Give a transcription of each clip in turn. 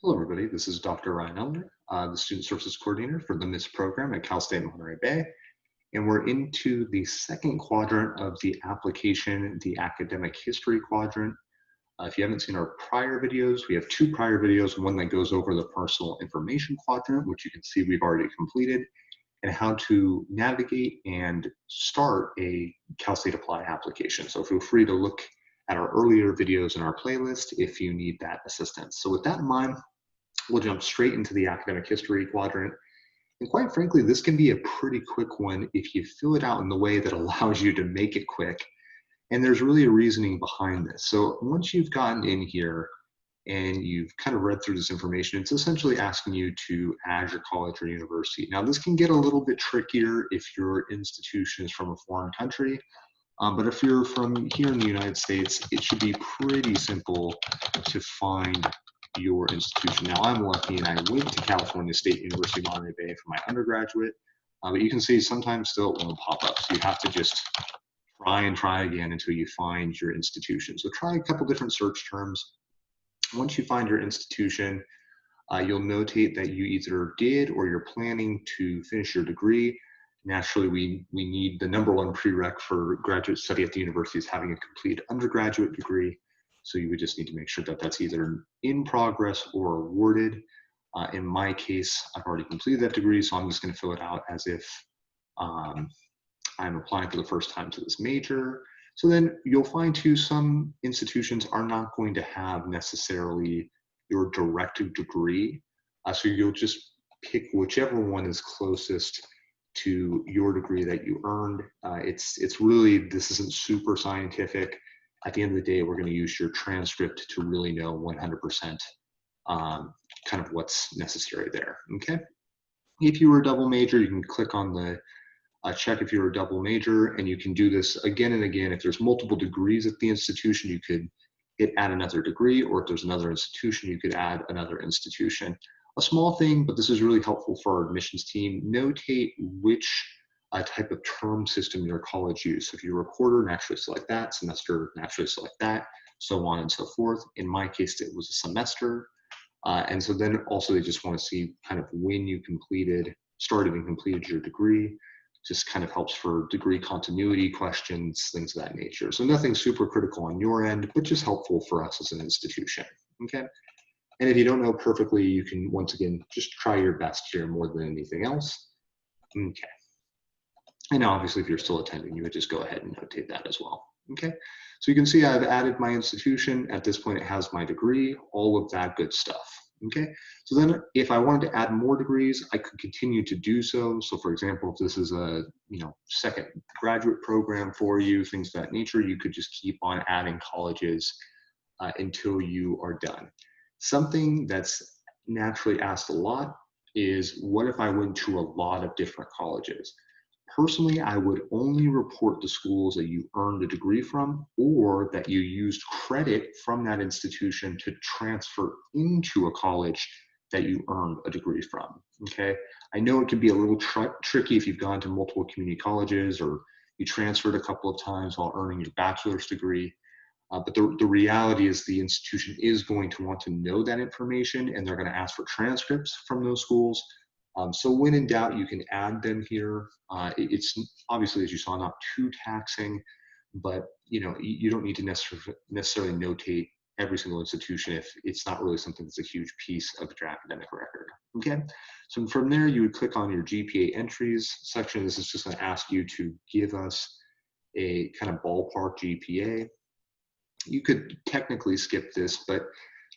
Hello, everybody. This is Dr. Ryan Elder, the Student Services Coordinator for the MIS program at Cal State Monterey Bay. And we're into the second quadrant of the application, the academic history quadrant. If you haven't seen our prior videos, we have two prior videos, one that goes over the personal information quadrant, which you can see we've already completed, and how to navigate and start a Cal State Apply application. So feel free to look at our earlier videos in our playlist if you need that assistance. So with that in mind, we'll jump straight into the academic history quadrant. And quite frankly, this can be a pretty quick one if you fill it out in the way that allows you to make it quick. And there's really a reasoning behind this. So once you've gotten in here and you've kind of read through this information, it's essentially asking you to add your college or university. Now, this can get a little bit trickier if your institution is from a foreign country. But if you're from here in the United States, it should be pretty simple to find your institution. Now, I'm lucky and I went to California State University, Monterey Bay for my undergraduate, but you can see sometimes still it won't pop up. So you have to just try again until you find your institution. So try a couple different search terms. Once you find your institution, you'll notate that you either did or you're planning to finish your degree. Naturally, we need the number one prereq for graduate study at the university is having a complete undergraduate degree. So you would just need to make sure that that's either in progress or awarded. In my case, I've already completed that degree, so I'm just going to fill it out as if I'm applying for the first time to this major. So then you'll find too, some institutions are not going to have necessarily your direct degree. So you'll just pick whichever one is closest to your degree that you earned. It's really, this isn't super scientific. At the end of the day, we're going to use your transcript to really know 100% kind of what's necessary there, okay? If you were a double major, you can click on the check if you're a double major, and you can do this again and again. If there's multiple degrees at the institution, you could hit add another degree, or if there's another institution, you could add another institution. A small thing, but this is really helpful for our admissions team, notate which type of term system your college use. So if you're a quarter, naturally select that, semester, naturally select that, so on and so forth. In my case, it was a semester. And so then also they just want to see kind of when you started and completed your degree. Just kind of helps for degree continuity questions, things of that nature. So nothing super critical on your end, but just helpful for us as an institution, okay? And if you don't know perfectly, you can, once again, just try your best here more than anything else. Okay. And obviously, if you're still attending, you would just go ahead and notate that as well. Okay. So you can see I've added my institution. At this point, it has my degree, all of that good stuff. Okay. So then if I wanted to add more degrees, I could continue to do so. So for example, if this is a second graduate program for you, things of that nature, you could just keep on adding colleges until you are done. Something that's naturally asked a lot is, what if I went to a lot of different colleges? Personally, I would only report the schools that you earned a degree from or that you used credit from that institution to transfer into a college that you earned a degree from, okay? I know it can be a little tricky if you've gone to multiple community colleges or you transferred a couple of times while earning your bachelor's degree. But the reality is the institution is going to want to know that information, and they're going to ask for transcripts from those schools. So when in doubt, you can add them here. It's obviously, as you saw, not too taxing, but you don't need to necessarily notate every single institution if it's not really something that's a huge piece of your academic record. Okay, so from there, you would click on your GPA entries section. This is just going to ask you to give us a kind of ballpark GPA. You could technically skip this, but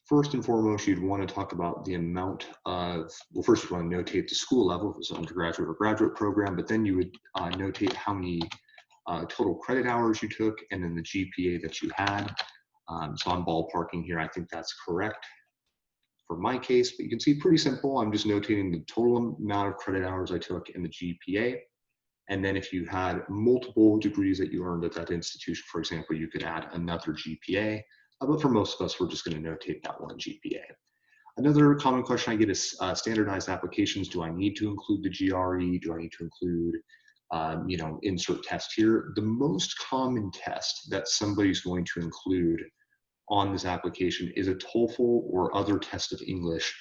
first and foremost, you'd want to talk about the amount of, well, first you want to notate the school level, if it's an undergraduate or graduate program, but then you would notate how many total credit hours you took and then the GPA that you had. So I'm ballparking here. I think that's correct for my case, but you can see pretty simple. I'm just notating the total amount of credit hours I took and the GPA. And then if you had multiple degrees that you earned at that institution, for example, you could add another GPA. But for most of us, we're just going to notate that one GPA. Another common question I get is standardized applications. Do I need to include the GRE? Do I need to include, insert test here? The most common test that somebody's going to include on this application is a TOEFL or other test of English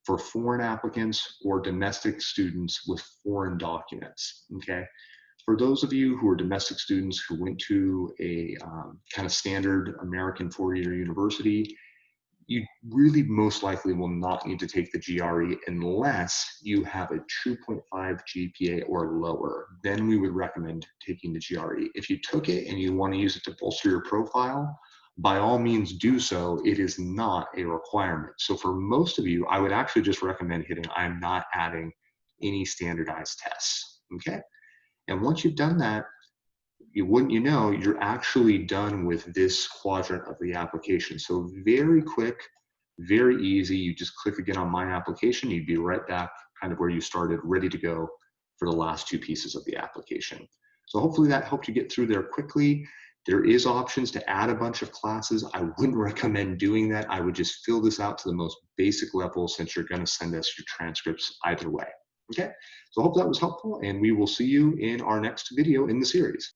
for foreign applicants or domestic students with foreign documents, okay? For those of you who are domestic students who went to a kind of standard American four-year university, you really most likely will not need to take the GRE unless you have a 2.5 GPA or lower. Then we would recommend taking the GRE. If you took it and you want to use it to bolster your profile, by all means do so. It is not a requirement. So for most of you, I would actually just recommend hitting I'm not adding any standardized tests, okay? And once you've done that, wouldn't you know, you're actually done with this quadrant of the application. So very quick, very easy. You just click again on my application, you'd be right back kind of where you started, ready to go for the last two pieces of the application. So hopefully that helped you get through there quickly. There is options to add a bunch of classes. I wouldn't recommend doing that. I would just fill this out to the most basic level since you're going to send us your transcripts either way. Okay, so I hope that was helpful, and we will see you in our next video in the series.